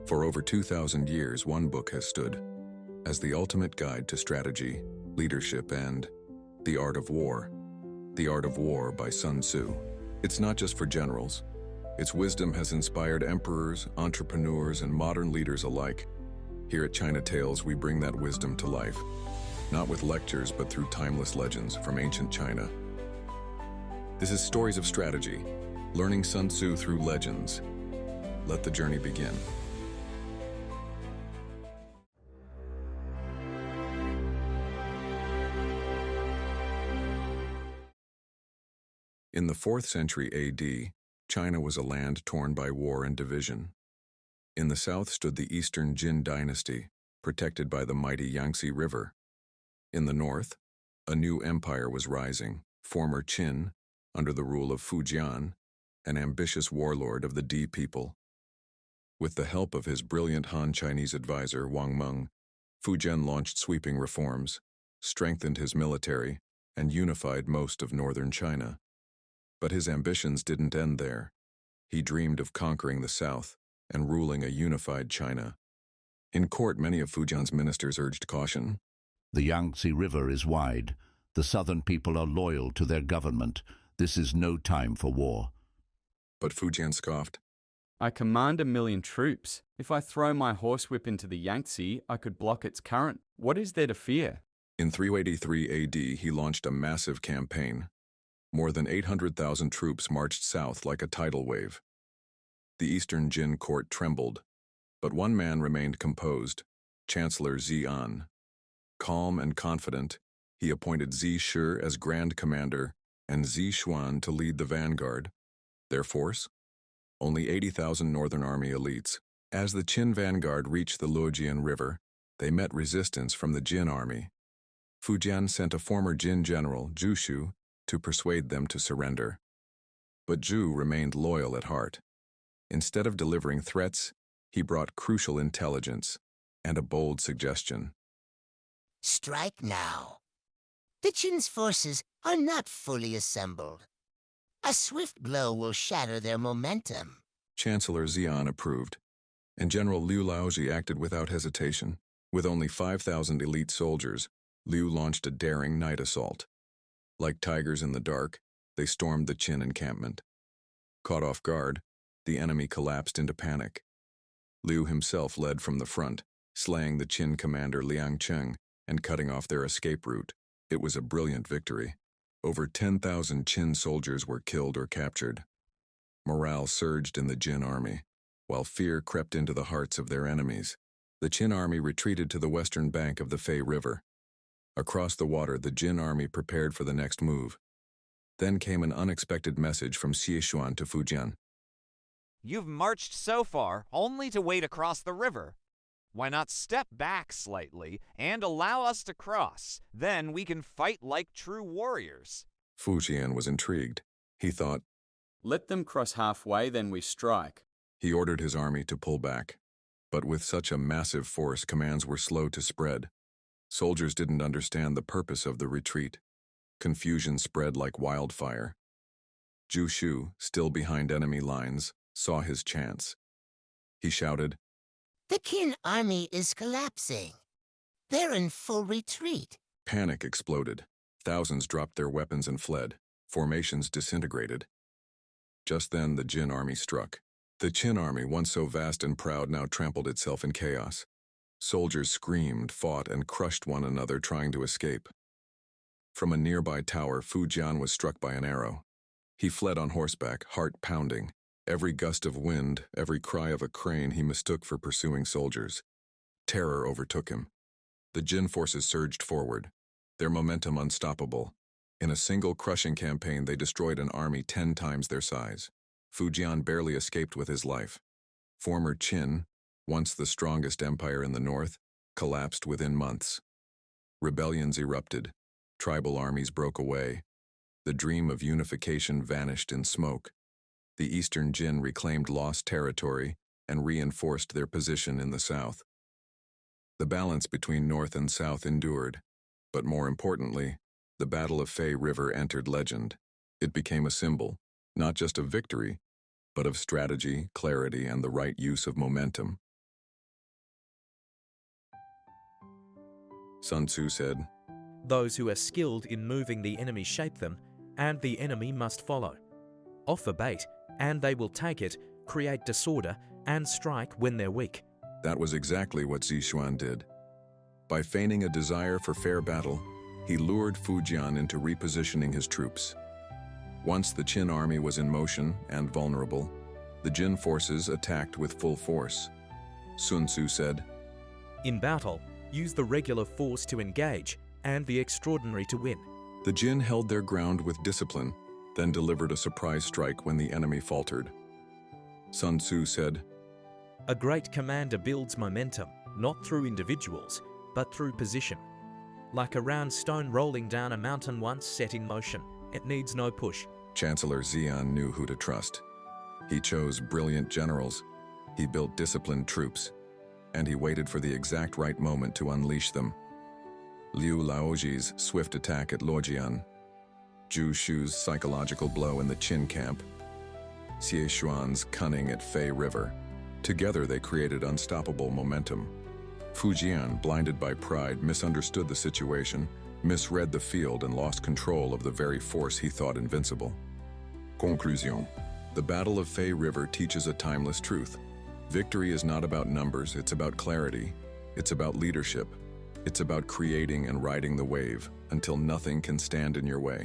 For over 2,000 years, one book has stood as the ultimate guide to strategy, leadership, and the art of war. The Art of War by Sun Tzu. It's not just for generals. Its wisdom has inspired emperors, entrepreneurs, and modern leaders alike. Here at China Tales, we bring that wisdom to life, not with lectures, but through timeless legends from ancient China. This is Stories of Strategy, learning Sun Tzu through legends. Let the journey begin. In the 4th century AD, China was a land torn by war and division. In the south stood the Eastern Jin dynasty, protected by the mighty Yangtze River. In the north, a new empire was rising, Former Qin, under the rule of Xie An, an ambitious warlord of the Di people. With the help of his brilliant Han Chinese advisor Wang Meng, Xie launched sweeping reforms, strengthened his military, and unified most of northern China. But his ambitions didn't end there. He dreamed of conquering the south and ruling a unified China. In court, many of Fujian's ministers urged caution. The Yangtze River is wide. The southern people are loyal to their government. This is no time for war. But Fujian scoffed. I command 1,000,000 troops. If I throw my horsewhip into the Yangtze, I could block its current. What is there to fear? In 383 AD, he launched a massive campaign. More than 800,000 troops marched south like a tidal wave. The Eastern Jin court trembled, but one man remained composed, Chancellor Xie An. Calm and confident, he appointed Zhu Xu as Grand Commander and Xie Xuan to lead the vanguard. Their force? Only 80,000 Northern Army elites. As the Qin vanguard reached the Luojian River, they met resistance from the Jin army. Fujian sent a former Jin general, Zhu Xu, to persuade them to surrender. But Zhu remained loyal at heart. Instead of delivering threats, he brought crucial intelligence and a bold suggestion. Strike now. The Qin's forces are not fully assembled. A swift blow will shatter their momentum. Chancellor Xie An approved, and General Liu Laoji acted without hesitation. With only 5,000 elite soldiers, Liu launched a daring night assault. Like tigers in the dark, they stormed the Qin encampment. Caught off guard, the enemy collapsed into panic. Liu himself led from the front, slaying the Qin commander Liang Cheng and cutting off their escape route. It was a brilliant victory. Over 10,000 Qin soldiers were killed or captured. Morale surged in the Jin army, while fear crept into the hearts of their enemies. The Qin army retreated to the western bank of the Fei River. Across the water, the Jin army prepared for the next move. Then came an unexpected message from Xie Xuan to Fujian. You've marched so far only to wade across the river. Why not step back slightly and allow us to cross? Then we can fight like true warriors. Fujian was intrigued. He thought, Let them cross halfway, then we strike. He ordered his army to pull back. But with such a massive force, commands were slow to spread. Soldiers didn't understand the purpose of the retreat. Confusion spread like wildfire. Zhu Xu, still behind enemy lines, saw his chance. He shouted, The Qin army is collapsing. They're in full retreat. Panic exploded. Thousands dropped their weapons and fled. Formations disintegrated. Just then, the Jin army struck. The Qin army, once so vast and proud, now trampled itself in chaos. Soldiers screamed, fought, and crushed one another trying to escape. From a nearby tower, Fujian was struck by an arrow. He fled on horseback, heart pounding. Every gust of wind, every cry of a crane he mistook for pursuing soldiers. Terror overtook him. The Jin forces surged forward, their momentum unstoppable. In a single crushing campaign, they destroyed an army 10 times their size. Fujian barely escaped with his life. Former Qin, once the strongest empire in the north, collapsed within months. Rebellions erupted. Tribal armies broke away. The dream of unification vanished in smoke. The Eastern Jin reclaimed lost territory and reinforced their position in the south. The balance between north and south endured, but more importantly, the Battle of Fei River entered legend. It became a symbol, not just of victory, but of strategy, clarity, and the right use of momentum. Sun Tzu said. Those who are skilled in moving the enemy shape them, and the enemy must follow. Offer bait, and they will take it, create disorder, and strike when they're weak. That was exactly what Xie Xuan did. By feigning a desire for fair battle, he lured Xie An into repositioning his troops. Once the Qin army was in motion and vulnerable, the Jin forces attacked with full force. Sun Tzu said, In battle, use the regular force to engage, and the extraordinary to win. The Jin held their ground with discipline, then delivered a surprise strike when the enemy faltered. Sun Tzu said, A great commander builds momentum, not through individuals, but through position. Like a round stone rolling down a mountain once set in motion, it needs no push. Chancellor Xie An knew who to trust. He chose brilliant generals, he built disciplined troops, and he waited for the exact right moment to unleash them. Liu Laoji's swift attack at Luojian, Zhu Xu's psychological blow in the Qin camp, Xie Xuan's cunning at Fei River. Together they created unstoppable momentum. Xie An, blinded by pride, misunderstood the situation, misread the field, and lost control of the very force he thought invincible. Conclusion. The Battle of Fei River teaches a timeless truth. Victory is not about numbers, it's about clarity. It's about leadership. It's about creating and riding the wave until nothing can stand in your way.